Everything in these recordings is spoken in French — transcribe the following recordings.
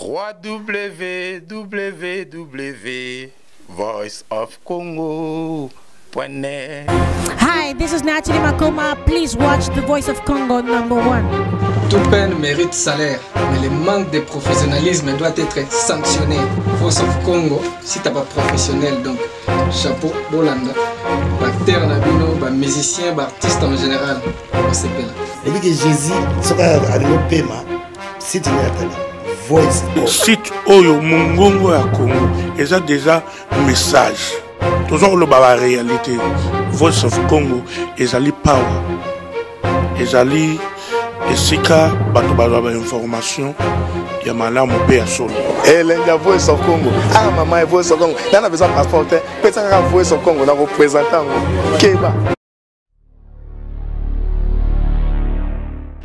www.voiceofcongo.net. Hi, this is Nathalie Makoma. Please watch The Voice of Congo #1. Toute peine mérite salaire, mais le manque de professionnalisme doit être sanctionné. Voice of Congo, si t'as pas professionnel, donc chapeau, Bolanda. Acteur Nabino, musicien, artiste en général, on s'appelle. Et puis que Jésus, ce qu'on a développé, c'est une Voice of site Oyo Mungongo à Congo, et ça déjà message. Toujours le baba réalité. Voice of Congo, et ali power, et ali Esika bato bazaba information ya malamu pe ya solo. La Voice of Congo. Ah maman, Voice of Congo. Là on a besoin de passeport. Peut-être la Voice of Congo, la représentant Keba.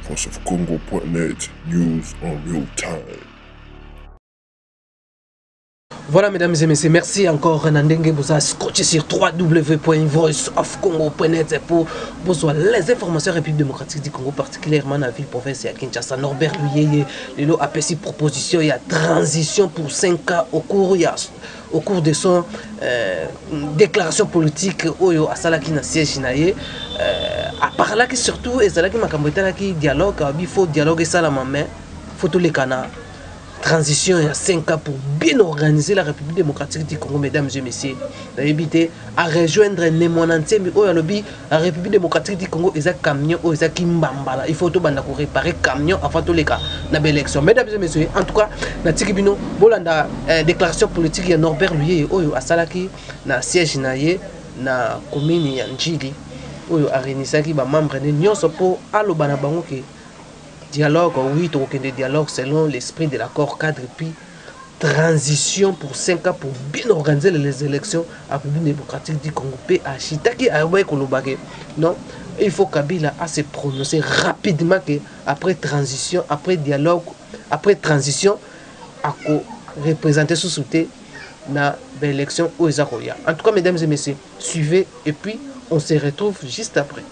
voiceofcongo.net, news en real time. Voilà mesdames et messieurs, merci encore Renandenge Bouza scotché sur www.voiceofcongo.net pour les informations République démocratique du Congo, particulièrement dans la ville province à Kinshasa. Norbert Luyeye, le lot APC proposition, il y a transition pour 5 ans au cours de son déclaration politique Oyo Asalaki na siège naye à part là que surtout ezalaki makambota qui dialogue, il faut dialoguer ça la main, faut tous les canards. Transition il y a 5 ans pour bien organiser la République démocratique du Congo, mesdames et messieurs. Éviter à rejoindre Nemonanté, mais la République démocratique du Congo, ils ont camion, ils ont kimbambala. Il faut tout réparer camion avant tous les cas dans l'élection. Mesdames et messieurs, en tout cas, na tikibino bolanda déclaration politique ya Norbert Luyeye oyo asalaki na siège naye na commune ya Njili oyo arenisaki ba membre ne nyonso po aloba na bango ke dialogue, oui, des dialogues selon l'esprit de l'accord cadre et puis transition pour 5 ans pour bien organiser les élections à la République démocratique du Congo. Non, il faut Kabila à se prononcer rapidement que après transition, après dialogue, après transition, à représenter sous soutien dans l'élection aux Zakoya. En tout cas, mesdames et messieurs, suivez et puis on se retrouve juste après.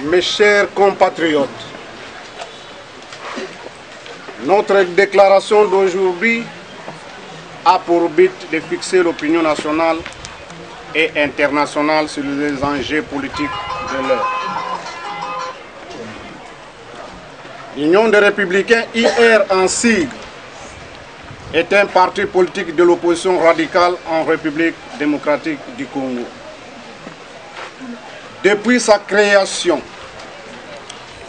Mes chers compatriotes, notre déclaration d'aujourd'hui a pour but de fixer l'opinion nationale et internationale sur les enjeux politiques de l'heure. L'Union des Républicains, IR en sigle, est un parti politique de l'opposition radicale en République démocratique du Congo. Depuis sa création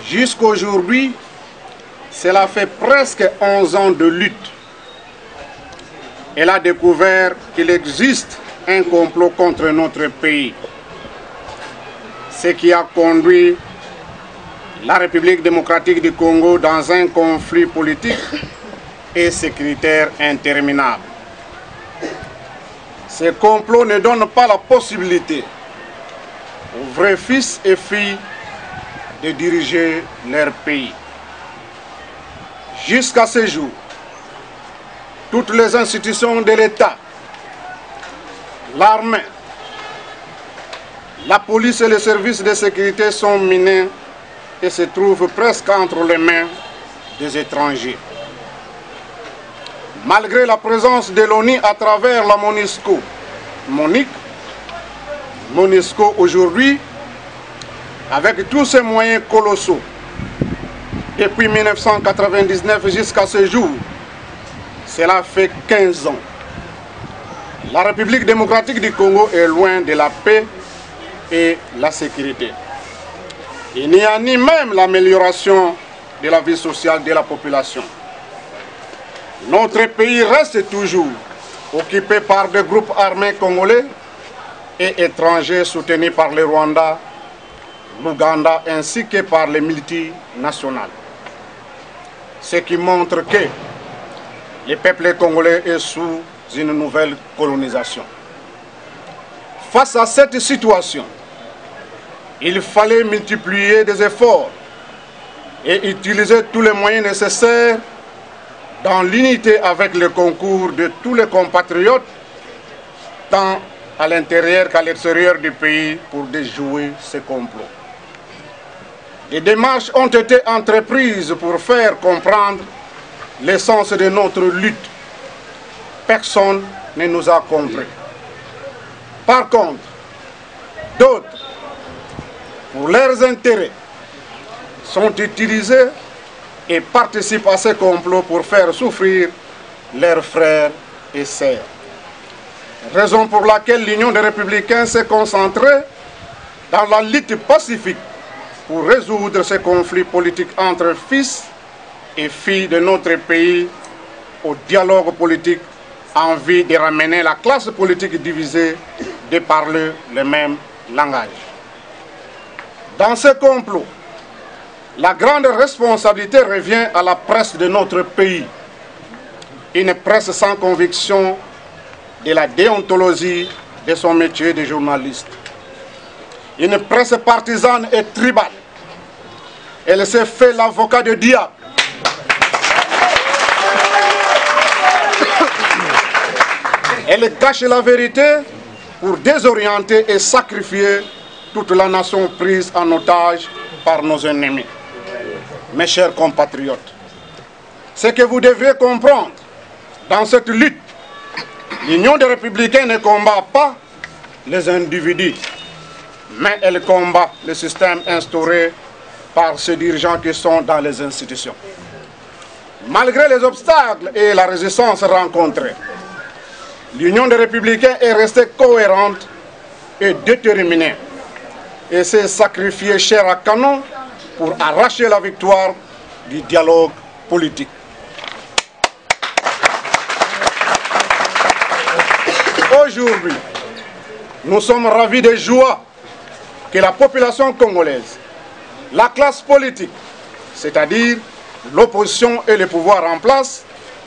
jusqu'à aujourd'hui, cela fait presque 11 ans de lutte. Elle a découvert qu'il existe un complot contre notre pays, ce qui a conduit la République démocratique du Congo dans un conflit politique et sécuritaire interminable. Ce complot ne donne pas la possibilité aux vrais fils et filles de diriger leur pays. Jusqu'à ce jour, toutes les institutions de l'État, l'armée, la police et les services de sécurité sont minés et se trouvent presque entre les mains des étrangers. Malgré la présence de l'ONU à travers la MONUSCO aujourd'hui, avec tous ces moyens colossaux, depuis 1999 jusqu'à ce jour, cela fait 15 ans. La République démocratique du Congo est loin de la paix et la sécurité. Il n'y a ni même l'amélioration de la vie sociale de la population. Notre pays reste toujours occupé par des groupes armés congolais et étrangers soutenus par le Rwanda, l'Ouganda ainsi que par les multinationales. Ce qui montre que le peuple congolais est sous une nouvelle colonisation. Face à cette situation, il fallait multiplier des efforts et utiliser tous les moyens nécessaires dans l'unité avec le concours de tous les compatriotes, tant à l'intérieur qu'à l'extérieur du pays, pour déjouer ce complot. Des démarches ont été entreprises pour faire comprendre l'essence de notre lutte, personne ne nous a compris. Par contre, d'autres, pour leurs intérêts, sont utilisés et participent à ce complot pour faire souffrir leurs frères et sœurs. Raison pour laquelle l'Union des Républicains s'est concentrée dans la lutte pacifique pour résoudre ce conflit politique entre fils et filles de notre pays au dialogue politique en vue de ramener la classe politique divisée de parler le même langage. Dans ce complot, la grande responsabilité revient à la presse de notre pays, une presse sans conviction de la déontologie de son métier de journaliste. Une presse partisane et tribale. Elle s'est fait l'avocat du diable. Elle cache la vérité pour désorienter et sacrifier toute la nation prise en otage par nos ennemis. Mes chers compatriotes, ce que vous devriez comprendre dans cette lutte, l'Union des Républicains ne combat pas les individus, mais elle combat le système instauré par ces dirigeants qui sont dans les institutions. Malgré les obstacles et la résistance rencontrée, l'Union des Républicains est restée cohérente et déterminée et s'est sacrifiée chair à canon pour arracher la victoire du dialogue politique. Aujourd'hui, nous sommes ravis de joie que la population congolaise, la classe politique, c'est-à-dire l'opposition et le pouvoir en place,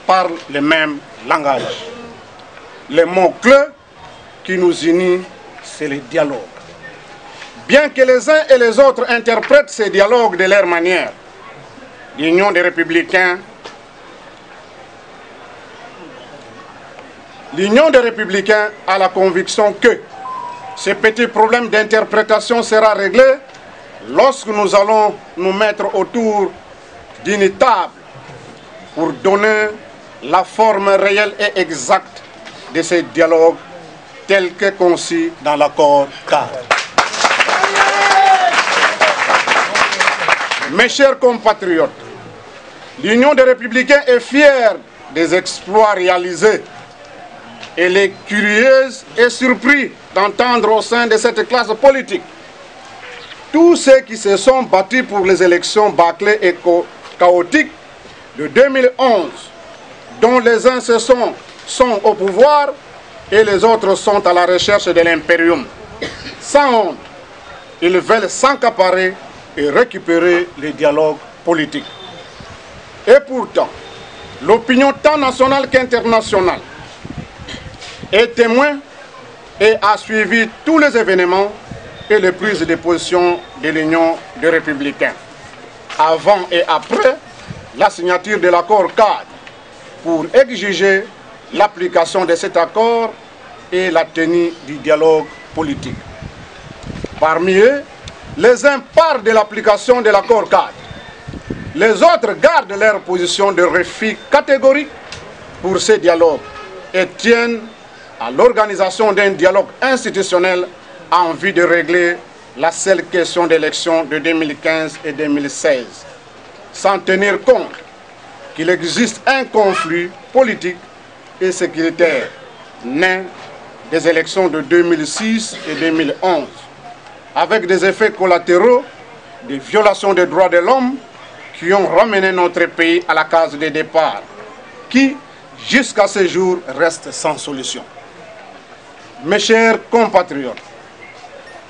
parlent le même langage. Le mot-clé qui nous unit, c'est le dialogue. Bien que les uns et les autres interprètent ces dialogues de leur manière, l'Union des Républicains a la conviction que ce petit problème d'interprétation sera réglé lorsque nous allons nous mettre autour d'une table pour donner la forme réelle et exacte de ces dialogues tels que conçus dans l'accord cadre. Mes chers compatriotes, l'Union des Républicains est fière des exploits réalisés. Elle est curieuse et surprise d'entendre au sein de cette classe politique tous ceux qui se sont battus pour les élections bâclées et chaotiques de 2011, dont les uns sont au pouvoir et les autres sont à la recherche de l'impérium. Sans honte, ils veulent s'accaparer et récupérer les dialogues politiques. Et pourtant, l'opinion tant nationale qu'internationale est témoin et a suivi tous les événements et les prises de position de l'Union des Républicains, avant et après la signature de l'accord cadre, pour exiger l'application de cet accord et la tenue du dialogue politique. Parmi eux, les uns parlent de l'application de l'accord cadre. Les autres gardent leur position de refus catégorique pour ces dialogues et tiennent à l'organisation d'un dialogue institutionnel en vue de régler la seule question d'élection de 2015 et 2016, sans tenir compte qu'il existe un conflit politique et sécuritaire né des élections de 2006 et 2011, avec des effets collatéraux, des violations des droits de l'homme qui ont ramené notre pays à la case de départ, qui, jusqu'à ce jour, reste sans solution. Mes chers compatriotes,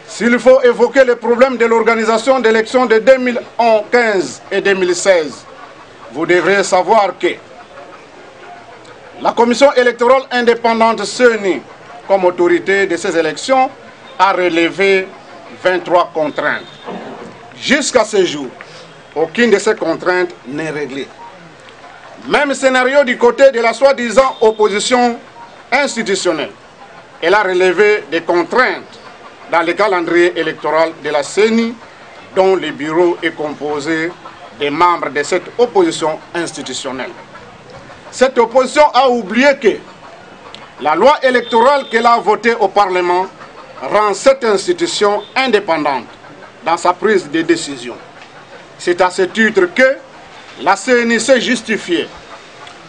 s'il faut évoquer le problème de l'organisation d'élections de 2015 et 2016, vous devrez savoir que la Commission électorale indépendante CENI, comme autorité de ces élections, a relevé 23 contraintes. Jusqu'à ce jour, aucune de ces contraintes n'est réglée. Même scénario du côté de la soi-disant opposition institutionnelle. Elle a relevé des contraintes dans le calendrier électoral de la CENI, dont le bureau est composé des membres de cette opposition institutionnelle. cette opposition a oublié que la loi électorale qu'elle a votée au Parlement rend cette institution indépendante dans sa prise de décision. C'est à ce titre que la CENI s'est justifiée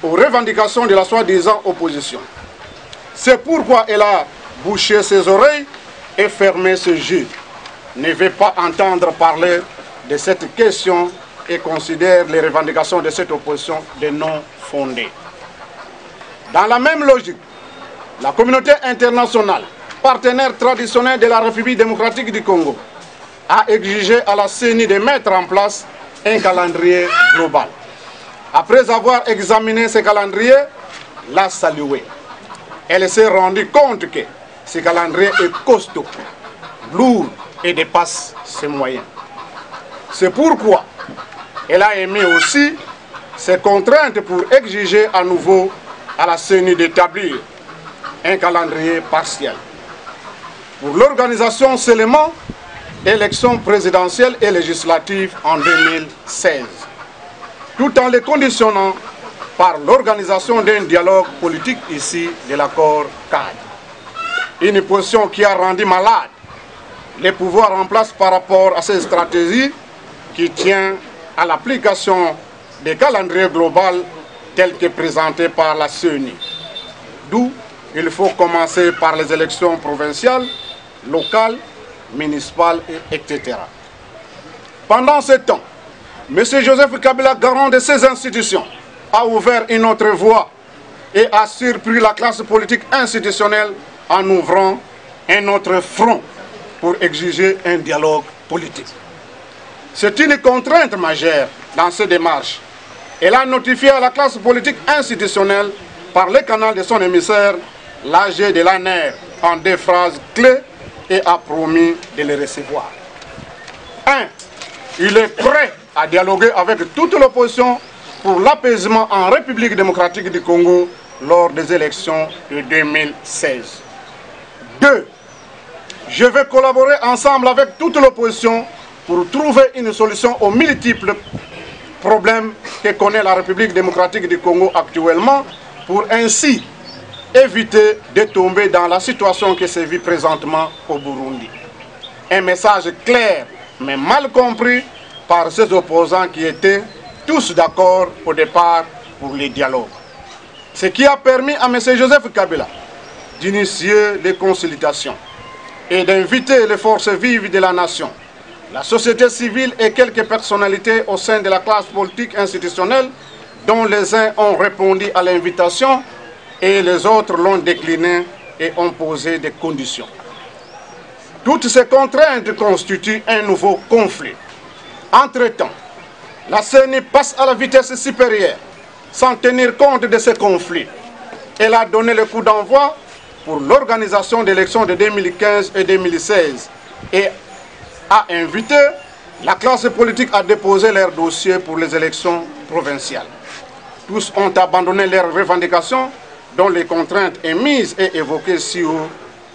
aux revendications de la soi-disant opposition. C'est pourquoi elle a bouché ses oreilles et fermé ses yeux. Ne veut pas entendre parler de cette question et considère les revendications de cette opposition de non fondées. Dans la même logique, la communauté internationale, partenaire traditionnel de la République démocratique du Congo, a exigé à la CENI de mettre en place un calendrier global. Après avoir examiné ce calendrier, l'a salué. Elle s'est rendue compte que ce calendrier est costaud, lourd et dépasse ses moyens. C'est pourquoi elle a émis aussi ses contraintes pour exiger à nouveau à la CENI d'établir un calendrier partiel. Pour l'organisation seulement, élections présidentielles et législatives en 2016, tout en les conditionnant par l'organisation d'un dialogue politique ici de l'accord cadre. Une position qui a rendu malade les pouvoirs en place par rapport à ces stratégies qui tient à l'application des calendriers globaux tels que présentés par la CENI. D'où il faut commencer par les élections provinciales, locales, municipales, etc. Pendant ce temps, M. Joseph Kabila, garant de ces institutions, a ouvert une autre voie et a surpris la classe politique institutionnelle en ouvrant un autre front pour exiger un dialogue politique. C'est une contrainte majeure dans ces démarches. Elle a notifié à la classe politique institutionnelle par le canal de son émissaire l'AG de l'ANER en 2 phrases clés et a promis de les recevoir. 1. Il est prêt à dialoguer avec toute l'opposition pour l'apaisement en République démocratique du Congo lors des élections de 2016. 2. Je vais collaborer ensemble avec toute l'opposition pour trouver une solution aux multiples problèmes que connaît la République démocratique du Congo actuellement pour ainsi éviter de tomber dans la situation qui se vit présentement au Burundi. Un message clair mais mal compris par ces opposants qui étaient tous d'accord au départ pour les dialogues. Ce qui a permis à M. Joseph Kabila d'initier les consultations et d'inviter les forces vives de la nation, la société civile et quelques personnalités au sein de la classe politique institutionnelle dont les uns ont répondu à l'invitation et les autres l'ont décliné et ont posé des conditions. Toutes ces contraintes constituent un nouveau conflit. Entre-temps, la CENI passe à la vitesse supérieure sans tenir compte de ces conflits. Elle a donné le coup d'envoi pour l'organisation d'élections de 2015 et 2016 et a invité la classe politique à déposer leurs dossiers pour les élections provinciales. Tous ont abandonné leurs revendications dont les contraintes émises et évoquées si haut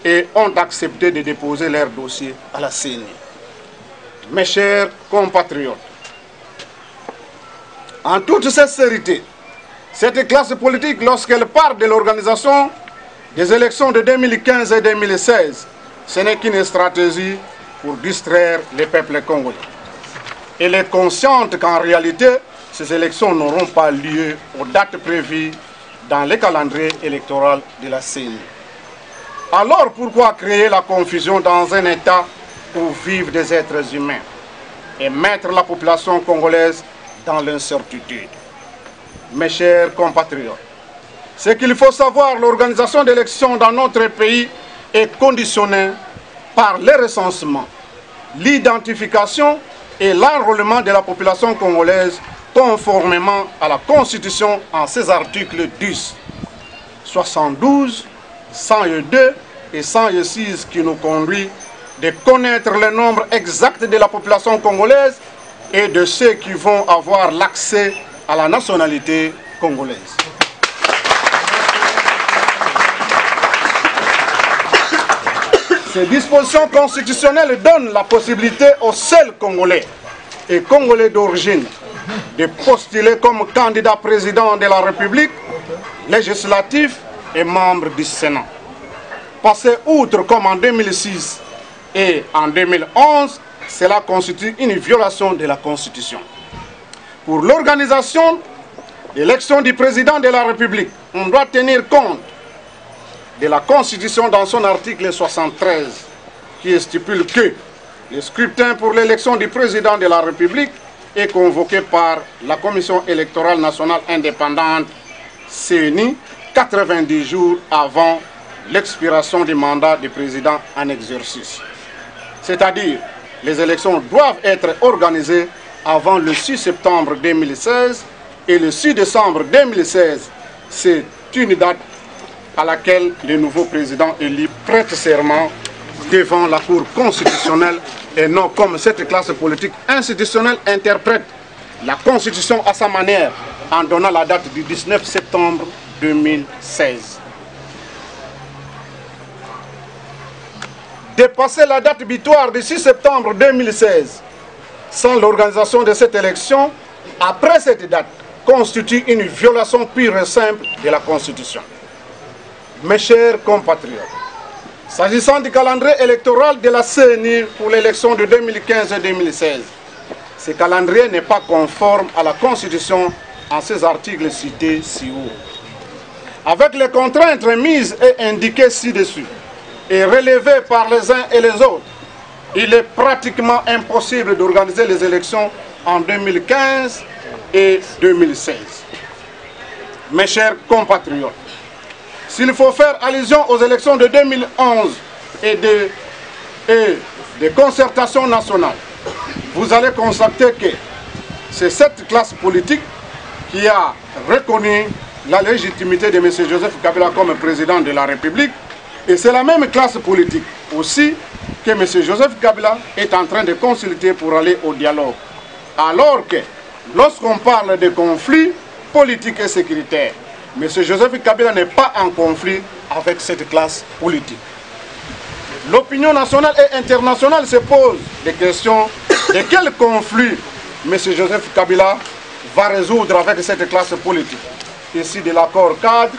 et ont accepté de déposer leurs dossiers à la CENI. Mes chers compatriotes, en toute sincérité, cette classe politique, lorsqu'elle parle de l'organisation des élections de 2015 et 2016, ce n'est qu'une stratégie pour distraire les peuples congolais. Elle est consciente qu'en réalité, ces élections n'auront pas lieu aux dates prévues dans le calendrier électoral de la CENI. Alors pourquoi créer la confusion dans un État où vivent des êtres humains et mettre la population congolaise dans l'incertitude? Mes chers compatriotes, ce qu'il faut savoir, l'organisation d'élections dans notre pays est conditionnée par le recensement, l'identification et l'enrôlement de la population congolaise conformément à la Constitution en ses articles 10, 72, 102 et 106 qui nous conduit de connaître le nombre exact de la population congolaise et de ceux qui vont avoir l'accès à la nationalité congolaise. Ces dispositions constitutionnelles donnent la possibilité aux seuls Congolais et Congolais d'origine de postuler comme candidat président de la République législatif et membre du Sénat. Passer outre comme en 2006 et en 2011, cela constitue une violation de la Constitution. Pour l'organisation de l'élection du président de la République, on doit tenir compte de la Constitution dans son article 73 qui stipule que le scrutin pour l'élection du président de la République est convoqué par la Commission électorale nationale indépendante CENI 90 jours avant l'expiration du mandat du président en exercice. C'est-à-dire, les élections doivent être organisées avant le 6 septembre 2016 et le 6 décembre 2016, c'est une date à laquelle le nouveau président élu prête serment devant la Cour constitutionnelle et non comme cette classe politique institutionnelle interprète la Constitution à sa manière en donnant la date du 19 septembre 2016. Dépasser la date butoir du 6 septembre 2016 sans l'organisation de cette élection après cette date constitue une violation pure et simple de la Constitution. Mes chers compatriotes, s'agissant du calendrier électoral de la CENI pour l'élection de 2015 et 2016, ce calendrier n'est pas conforme à la Constitution en ces articles cités ci haut. Avec les contraintes mises et indiquées ci-dessus et relevées par les uns et les autres, il est pratiquement impossible d'organiser les élections en 2015 et 2016. Mes chers compatriotes, s'il faut faire allusion aux élections de 2011 et des concertations nationales, vous allez constater que c'est cette classe politique qui a reconnu la légitimité de M. Joseph Kabila comme président de la République et c'est la même classe politique aussi que M. Joseph Kabila est en train de consulter pour aller au dialogue. Alors que lorsqu'on parle de conflits politiques et sécuritaires, M. Joseph Kabila n'est pas en conflit avec cette classe politique. L'opinion nationale et internationale se pose des questions de quel conflit M. Joseph Kabila va résoudre avec cette classe politique. Ici de l'accord cadre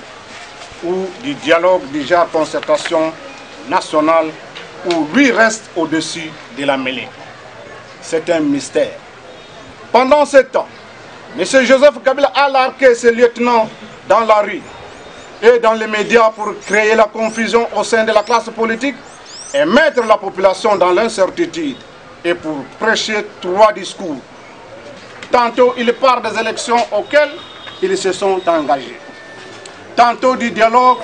ou du dialogue déjà concertation nationale où lui reste au-dessus de la mêlée. C'est un mystère. Pendant ce temps, M. Joseph Kabila a largué ses lieutenants dans la rue et dans les médias pour créer la confusion au sein de la classe politique et mettre la population dans l'incertitude et pour prêcher 3 discours. Tantôt il parle des élections auxquelles ils se sont engagés. Tantôt du dialogue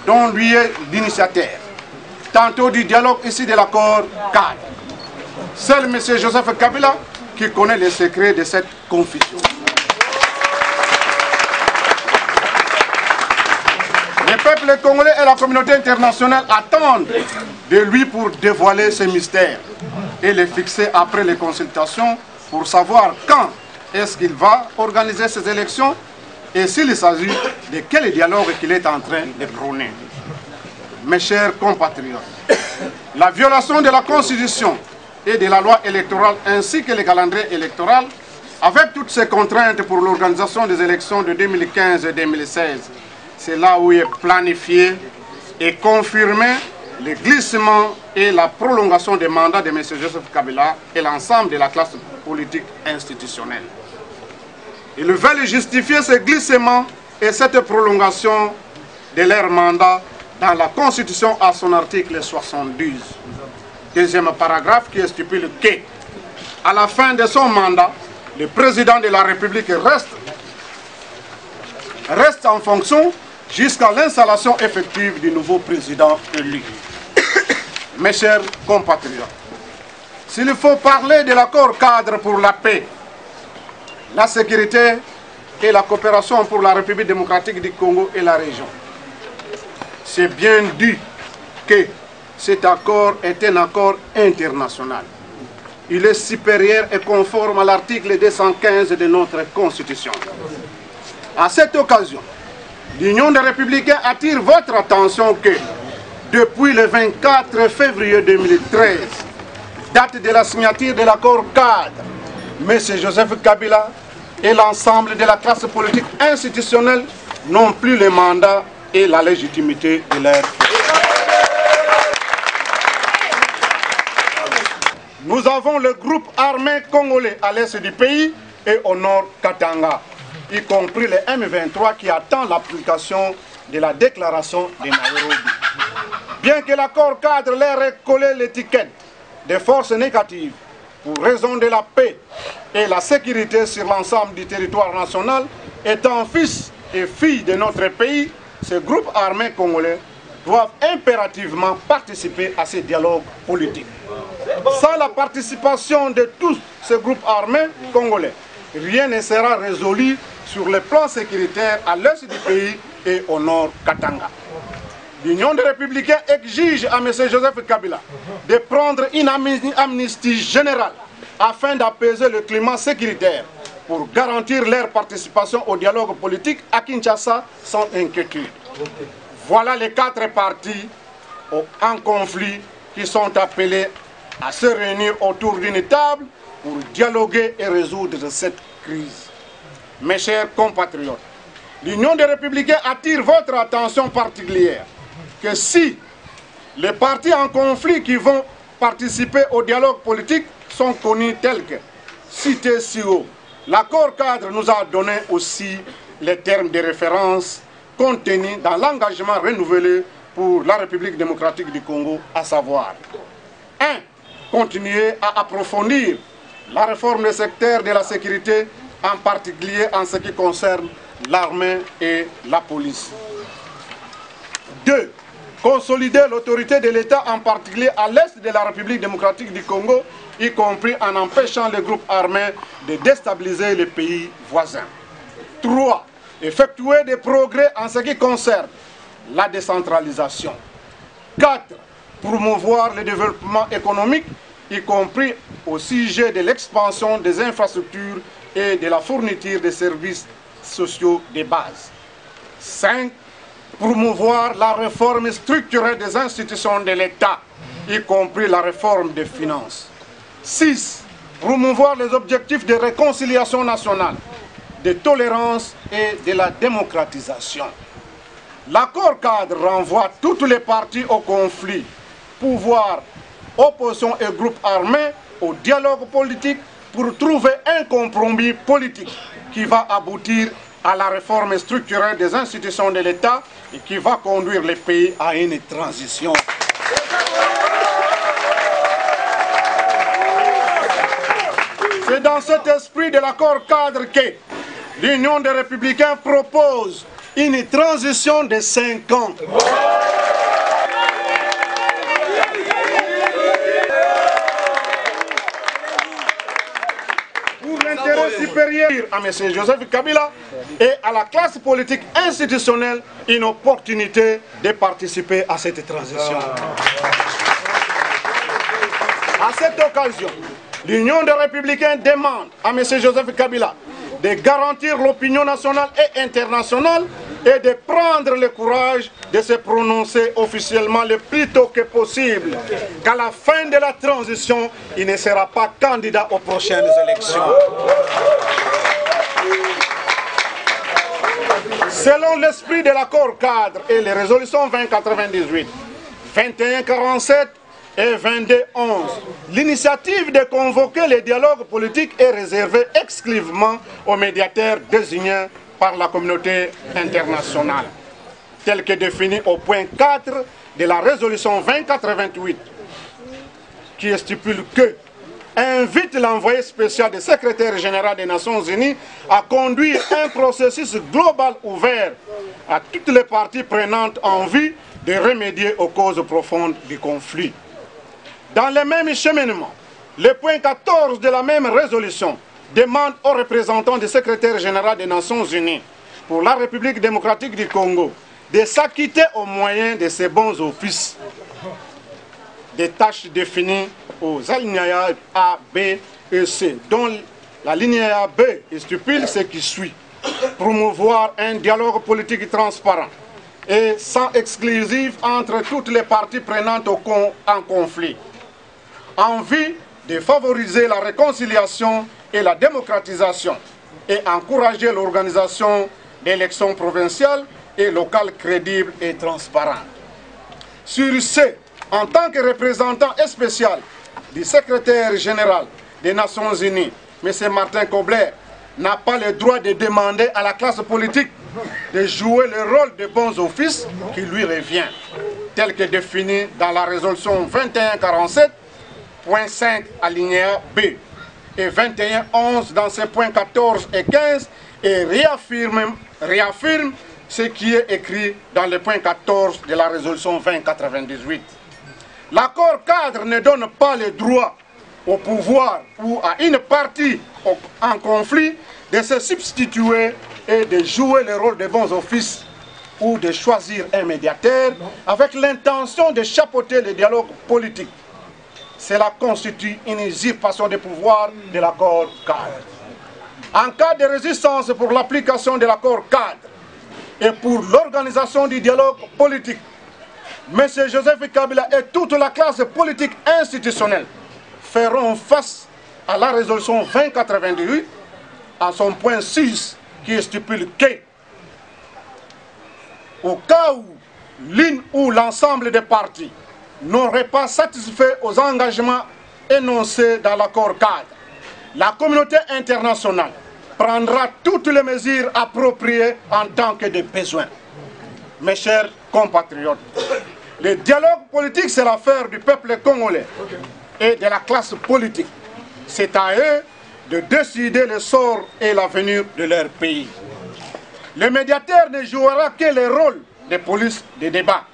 dont lui est l'initiateur. Tantôt du dialogue ici de l'accord cadre. Seul M. Joseph Kabila qui connaît les secrets de cette confusion. Le peuple congolais et la communauté internationale attendent de lui pour dévoiler ces mystères et les fixer après les consultations pour savoir quand est-ce qu'il va organiser ces élections et s'il s'agit de quel dialogue qu'il est en train de prôner. Mes chers compatriotes, la violation de la Constitution et de la loi électorale ainsi que le calendrier électoral, avec toutes ces contraintes pour l'organisation des élections de 2015 et 2016, c'est là où est planifié et confirmé le glissement et la prolongation des mandats de M. Joseph Kabila et l'ensemble de la classe politique institutionnelle. Ils veulent justifier ce glissement et cette prolongation de leur mandat dans la Constitution à son article 72. Deuxième paragraphe qui stipule que, à la fin de son mandat, le président de la République reste en fonction jusqu'à l'installation effective du nouveau président élu. Mes chers compatriotes, s'il faut parler de l'accord cadre pour la paix, la sécurité et la coopération pour la République démocratique du Congo et la région, c'est bien dit que cet accord est un accord international. Il est supérieur et conforme à l'article 215 de notre Constitution. À cette occasion, l'Union des Républicains attire votre attention que, depuis le 24 février 2013, date de la signature de l'accord cadre, M. Joseph Kabila et l'ensemble de la classe politique institutionnelle n'ont plus le mandat et la légitimité de leur pays. Nous avons le groupe armé congolais à l'est du pays et au nord Katanga, y compris le M23 qui attend l'application de la déclaration de Nairobi. Bien que l'accord cadre leur ait collé l'étiquette des forces négatives pour raison de la paix et la sécurité sur l'ensemble du territoire national, étant fils et filles de notre pays, ces groupes armés congolais doivent impérativement participer à ces dialogues politiques. Sans la participation de tous ces groupes armés congolais, rien ne sera résolu sur le plan sécuritaire à l'est du pays et au nord Katanga. L'Union des Républicains exige à M. Joseph Kabila de prendre une amnistie générale afin d'apaiser le climat sécuritaire pour garantir leur participation au dialogue politique à Kinshasa sans inquiétude. Voilà les 4 partis en conflit qui sont appelés à se réunir autour d'une table pour dialoguer et résoudre cette crise. Mes chers compatriotes, l'Union des Républicains attire votre attention particulière que si les partis en conflit qui vont participer au dialogue politique sont connus tels que cités si haut, l'accord cadre nous a donné aussi les termes de référence contenus dans l'engagement renouvelé pour la République démocratique du Congo, à savoir 1. Continuer à approfondir la réforme des secteurs de la sécurité, en particulier en ce qui concerne l'armée et la police. 2. Consolider l'autorité de l'État, en particulier à l'est de la République démocratique du Congo, y compris en empêchant les groupes armés de déstabiliser les pays voisins. 3. Effectuer des progrès en ce qui concerne la décentralisation. 4. Promouvoir le développement économique, y compris au sujet de l'expansion des infrastructures et de la fourniture des services sociaux de base. 5. Promouvoir la réforme structurelle des institutions de l'État, y compris la réforme des finances. 6. Promouvoir les objectifs de réconciliation nationale, de tolérance et de la démocratisation. L'accord cadre renvoie toutes les parties au conflit, pouvoir, opposition et groupes armés, au dialogue politique pour trouver un compromis politique qui va aboutir à la réforme structurelle des institutions de l'État et qui va conduire le pays à une transition. C'est dans cet esprit de l'accord cadre que l'Union des Républicains propose une transition de 5 ans. Pour l'intérêt supérieur à M. Joseph Kabila et à la classe politique institutionnelle une opportunité de participer à cette transition. À cette occasion, l'Union des Républicains demande à M. Joseph Kabila de garantir l'opinion nationale et internationale et de prendre le courage de se prononcer officiellement le plus tôt que possible qu'à la fin de la transition, il ne sera pas candidat aux prochaines élections. Selon l'esprit de l'accord cadre et les résolutions 2098, 2147 et 2211, l'initiative de convoquer les dialogues politiques est réservée exclusivement aux médiateurs désignés par la communauté internationale, tel que défini au point 4 de la résolution 2088, qui stipule que invite l'envoyé spécial du secrétaire général des Nations Unies à conduire un processus global ouvert à toutes les parties prenantes en vue de remédier aux causes profondes du conflit. Dans le même cheminement, le point 14 de la même résolution demande aux représentants du secrétaire général des Nations Unies pour la République démocratique du Congo de s'acquitter au moyen de ses bons offices des tâches définies aux alinéas A, B et C, dont la linéa B stipule ce qui suit: promouvoir un dialogue politique transparent et sans exclusif entre toutes les parties prenantes en conflit, en vue de favoriser la réconciliation et la démocratisation et encourager l'organisation d'élections provinciales et locales crédibles et transparentes. Sur ce, en tant que représentant spécial du secrétaire général des Nations Unies, M. Martin Kobler n'a pas le droit de demander à la classe politique de jouer le rôle de bons offices qui lui revient, tel que défini dans la résolution 2147.5 alinéa B et 2111 dans ses points 14 et 15 et réaffirme ce qui est écrit dans le point 14 de la résolution 2098. L'accord cadre ne donne pas le droit au pouvoir ou à une partie en conflit de se substituer et de jouer le rôle de bons offices ou de choisir un médiateur avec l'intention de chapeauter le dialogue politique. Cela constitue une usurpation de pouvoir de l'accord cadre. En cas de résistance pour l'application de l'accord cadre et pour l'organisation du dialogue politique, M. Joseph Kabila et toute la classe politique institutionnelle feront face à la résolution 2098 à son point 6 qui stipule que, au cas où l'une ou l'ensemble des parties n'aurait pas satisfait aux engagements énoncés dans l'accord cadre, la communauté internationale prendra toutes les mesures appropriées en tant que de besoin. Mes chers compatriotes, le dialogue politique, c'est l'affaire du peuple congolais et de la classe politique. C'est à eux de décider le sort et l'avenir de leur pays. Le médiateur ne jouera que le rôle de police de débat.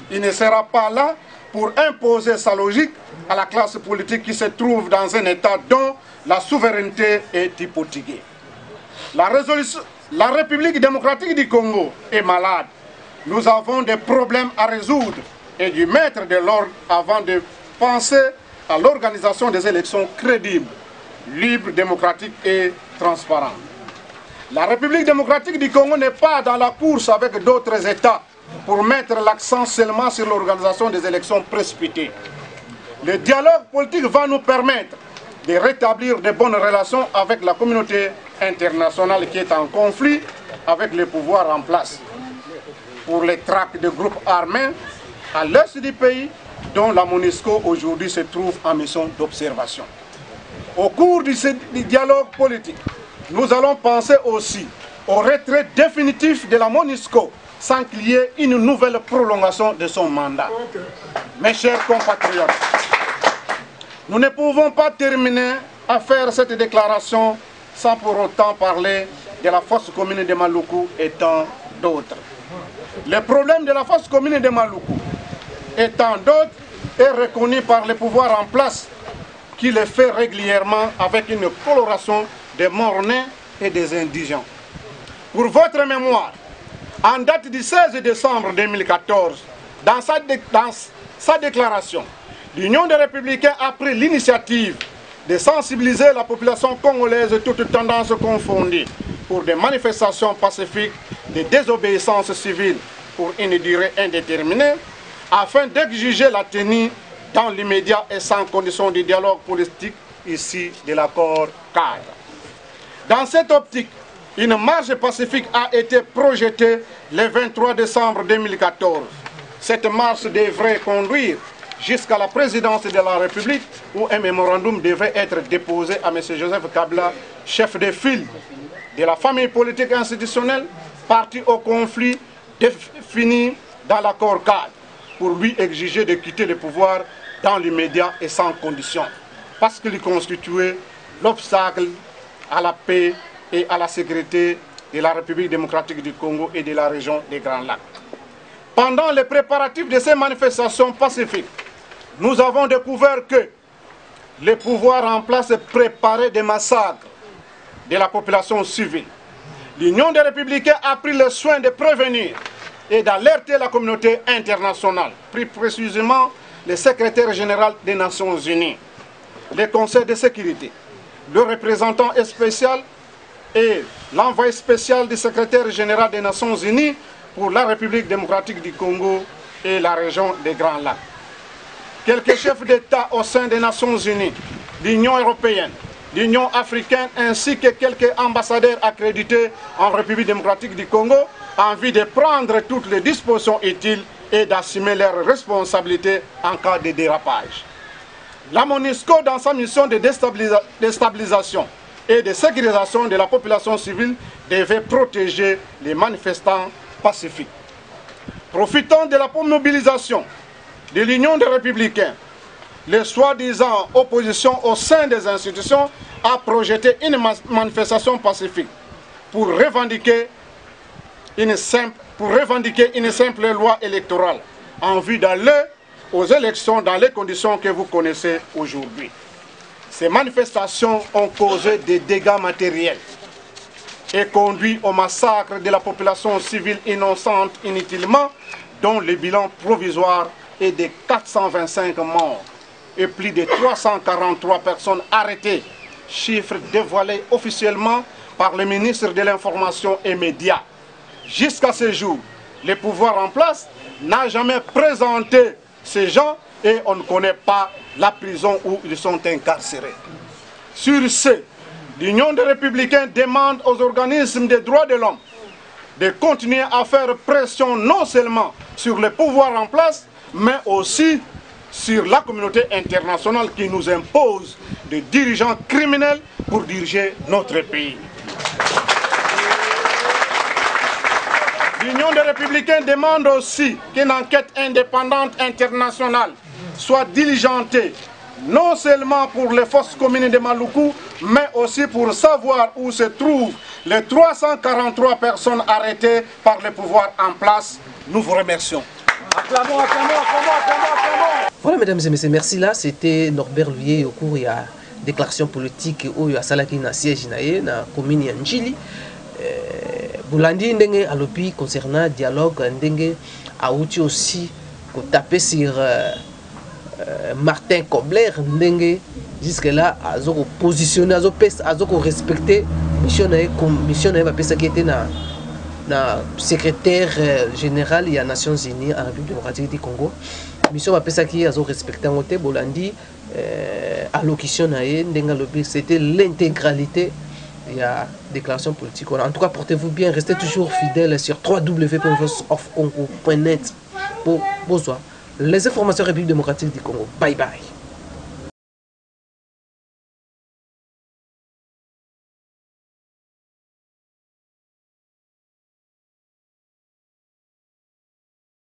Il ne sera pas là pour imposer sa logique à la classe politique qui se trouve dans un état dont la souveraineté est hypothéquée. La République démocratique du Congo est malade. Nous avons des problèmes à résoudre et du mettre de l'ordre avant de penser à l'organisation des élections crédibles, libres, démocratiques et transparentes. La République démocratique du Congo n'est pas dans la course avec d'autres États pour mettre l'accent seulement sur l'organisation des élections précipitées. Le dialogue politique va nous permettre de rétablir de bonnes relations avec la communauté internationale qui est en conflit avec les pouvoirs en place. Pour les traques de groupes armés à l'est du pays, dont la MONUSCO aujourd'hui se trouve en mission d'observation. Au cours du dialogue politique, nous allons penser aussi au retrait définitif de la MONUSCO sans qu'il y ait une nouvelle prolongation de son mandat. Mes chers compatriotes, nous ne pouvons pas terminer à faire cette déclaration sans pour autant parler de la fosse commune de Maluku et tant d'autres. Le problème de la fosse commune de Maluku et tant d'autres est reconnu par les pouvoirs en place qui le fait régulièrement avec une coloration des mornais et des indigents. Pour votre mémoire, en date du 16 décembre 2014, dans sa déclaration, l'Union des Républicains a pris l'initiative de sensibiliser la population congolaise toutes tendances confondues pour des manifestations pacifiques de désobéissance civile pour une durée indéterminée afin d'exiger la tenue dans l'immédiat et sans condition du dialogue politique ici de l'accord cadre. Dans cette optique, une marche pacifique a été projetée le 23 décembre 2014. Cette marche devrait conduire jusqu'à la présidence de la République où un mémorandum devrait être déposé à M. Joseph Kabila, chef de file de la famille politique institutionnelle, parti au conflit défini dans l'accord cadre, pour lui exiger de quitter le pouvoir dans l'immédiat et sans condition, parce qu'il constituait l'obstacle à la paix et à la sécurité de la République démocratique du Congo et de la région des Grands Lacs. Pendant les préparatifs de ces manifestations pacifiques, nous avons découvert que les pouvoirs en place préparaient des massacres de la population civile. L'Union des Républicains a pris le soin de prévenir et d'alerter la communauté internationale, plus précisément le secrétaire général des Nations Unies, le Conseil de sécurité, le représentant spécial et l'envoyé spécial du secrétaire général des Nations Unies pour la République démocratique du Congo et la région des Grands Lacs. Quelques chefs d'État au sein des Nations Unies, l'Union européenne, l'Union africaine ainsi que quelques ambassadeurs accrédités en République démocratique du Congo en vue de prendre toutes les dispositions utiles et d'assumer leurs responsabilités en cas de dérapage. La MONUSCO, dans sa mission de déstabilisation et de sécurisation de la population civile, devait protéger les manifestants pacifiques. Profitant de la mobilisation de l'Union des Républicains, les soi-disant oppositions au sein des institutions a projeté une manifestation pacifique pour revendiquer une simple loi électorale en vue d'aller aux élections dans les conditions que vous connaissez aujourd'hui. Ces manifestations ont causé des dégâts matériels et conduit au massacre de la population civile innocente inutilement, dont le bilan provisoire est de 425 morts et plus de 343 personnes arrêtées, chiffre dévoilé officiellement par le ministre de l'Information et Médias. Jusqu'à ce jour, le pouvoir en place n'a jamais présenté ces gens et on ne connaît pas la prison où ils sont incarcérés. Sur ce, l'Union des Républicains demande aux organismes des droits de l'homme de continuer à faire pression non seulement sur le pouvoir en place, mais aussi sur la communauté internationale qui nous impose des dirigeants criminels pour diriger notre pays. L'Union des Républicains demande aussi qu'une enquête indépendante internationale soit diligentée, non seulement pour les fosses communes de Maluku, mais aussi pour savoir où se trouvent les 343 personnes arrêtées par le pouvoir en place. Nous vous remercions. Acclamons, acclamons, acclamons, acclamons, acclamons. Voilà, mesdames et messieurs, merci là. C'était Norbert Luyé au cours de la déclaration politique où il y a Salaki na siège na la commune de Njili. Boulandi ndenge alopi concernant dialogue ndenge aouti aussi ko taper sur Martin Kobler ndenge jusque là azo positionner azo respecter mission na ba pesa qui était na secrétaire général des Nations Unies en République démocratique du Congo. Mission ba pesa qui azo respecter ngote Boulandi allocution na ndenge alopi c'était l'intégralité. Il y a déclaration politique. En tout cas, portez-vous bien, restez toujours fidèles sur www.voiceofcongo.net pour les informations République démocratique du Congo. Bye bye.